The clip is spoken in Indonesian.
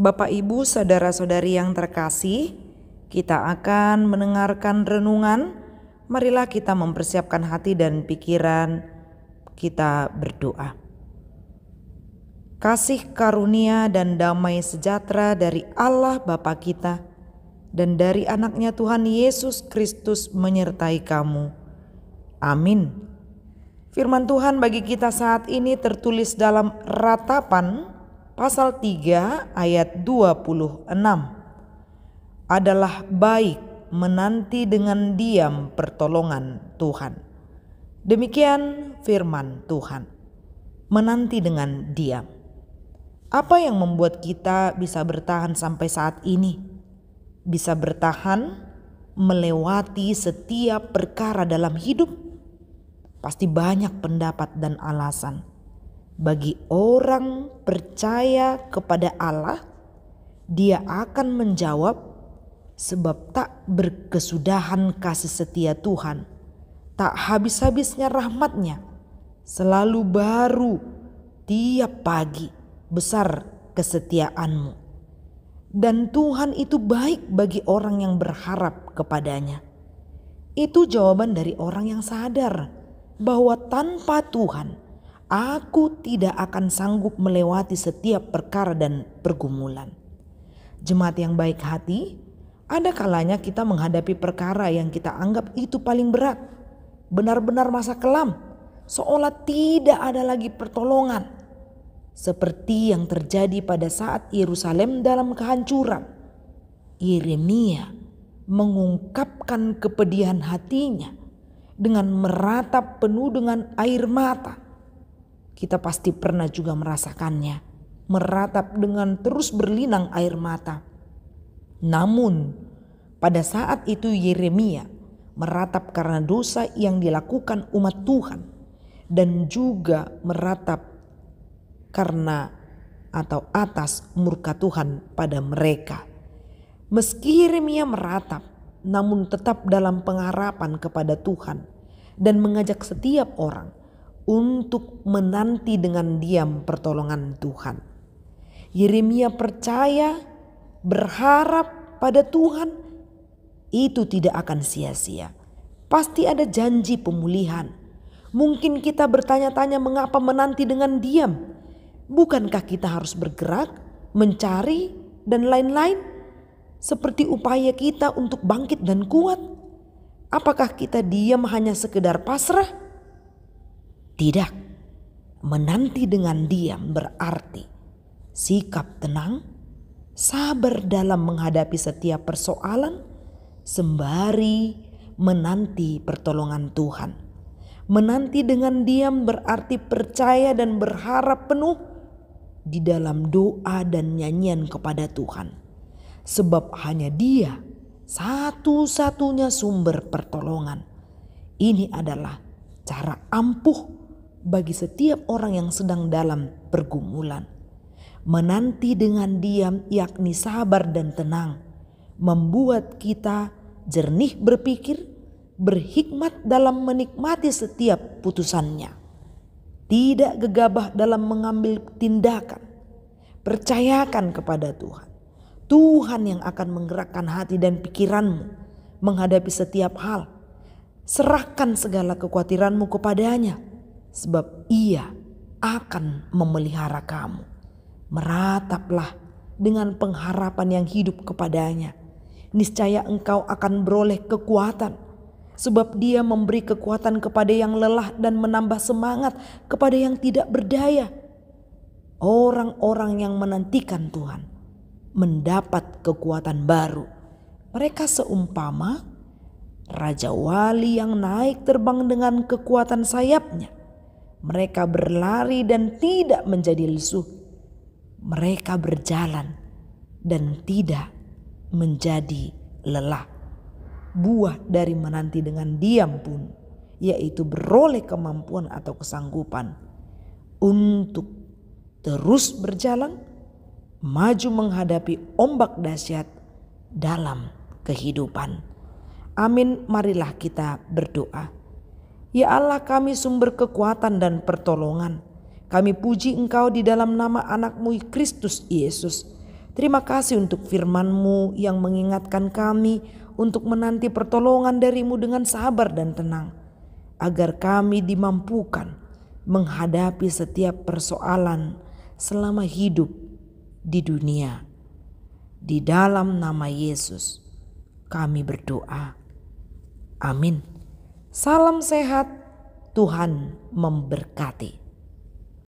Bapak, Ibu, saudara-saudari yang terkasih, kita akan mendengarkan renungan. Marilah kita mempersiapkan hati dan pikiran, kita berdoa. Kasih karunia dan damai sejahtera dari Allah Bapa kita dan dari anaknya Tuhan Yesus Kristus menyertai kamu. Amin. Firman Tuhan bagi kita saat ini tertulis dalam Ratapan pasal 3 ayat 26. Adalah baik menanti dengan diam pertolongan Tuhan. Demikian firman Tuhan. Menanti dengan diam. Apa yang membuat kita bisa bertahan sampai saat ini? Bisa bertahan melewati setiap perkara dalam hidup? Pasti banyak pendapat dan alasan. Bagi orang percaya kepada Allah, dia akan menjawab, sebab tak berkesudahan kasih setia Tuhan, tak habis-habisnya rahmat-Nya, selalu baru tiap pagi, besar kesetiaan-Mu. Dan Tuhan itu baik bagi orang yang berharap kepadanya. Itu jawaban dari orang yang sadar bahwa tanpa Tuhan, aku tidak akan sanggup melewati setiap perkara dan pergumulan. Jemaat yang baik hati, ada kalanya kita menghadapi perkara yang kita anggap itu paling berat. Benar-benar masa kelam, seolah tidak ada lagi pertolongan. Seperti yang terjadi pada saat Yerusalem dalam kehancuran. Yeremia mengungkapkan kepedihan hatinya dengan meratap penuh dengan air mata. Kita pasti pernah juga merasakannya, meratap dengan terus berlinang air mata. Namun pada saat itu Yeremia meratap karena dosa yang dilakukan umat Tuhan, dan juga meratap karena atau atas murka Tuhan pada mereka. Meski Yeremia meratap, namun tetap dalam pengharapan kepada Tuhan dan mengajak setiap orang untuk menanti dengan diam pertolongan Tuhan. Yeremia percaya, berharap pada Tuhan, itu tidak akan sia-sia. Pasti ada janji pemulihan. Mungkin kita bertanya-tanya mengapa menanti dengan diam? Bukankah kita harus bergerak, mencari dan lain-lain? Seperti upaya kita untuk bangkit dan kuat. Apakah kita diam hanya sekedar pasrah? Tidak. Menanti dengan diam berarti sikap tenang, sabar dalam menghadapi setiap persoalan, sembari menanti pertolongan Tuhan. Menanti dengan diam berarti percaya dan berharap penuh di dalam doa dan nyanyian kepada Tuhan. Sebab hanya Dia satu-satunya sumber pertolongan. Ini adalah cara ampuh bagi setiap orang yang sedang dalam pergumulan. Menanti dengan diam yakni sabar dan tenang, membuat kita jernih berpikir, berhikmat dalam menikmati setiap putusannya. Tidak gegabah dalam mengambil tindakan. Percayakan kepada Tuhan. Tuhan yang akan menggerakkan hati dan pikiranmu menghadapi setiap hal. Serahkan segala kekhawatiranmu kepadanya, sebab Ia akan memelihara kamu. Merataplah dengan pengharapan yang hidup kepadanya. Niscaya engkau akan beroleh kekuatan. Sebab Dia memberi kekuatan kepada yang lelah dan menambah semangat kepada yang tidak berdaya. Orang-orang yang menantikan Tuhan mendapat kekuatan baru. Mereka seumpama raja wali yang naik terbang dengan kekuatan sayapnya. Mereka berlari dan tidak menjadi lesu. Mereka berjalan dan tidak menjadi lelah. Buah dari menanti dengan diam pun, yaitu beroleh kemampuan atau kesanggupan untuk terus berjalan, maju menghadapi ombak dahsyat dalam kehidupan. Amin, marilah kita berdoa. Ya Allah, kami sumber kekuatan dan pertolongan. Kami puji Engkau di dalam nama anak-Mu Kristus Yesus. Terima kasih untuk firman-Mu yang mengingatkan kami untuk menanti pertolongan dari-Mu dengan sabar dan tenang, agar kami dimampukan menghadapi setiap persoalan selama hidup di dunia. Di dalam nama Yesus kami berdoa. Amin. Salam sehat, Tuhan memberkati.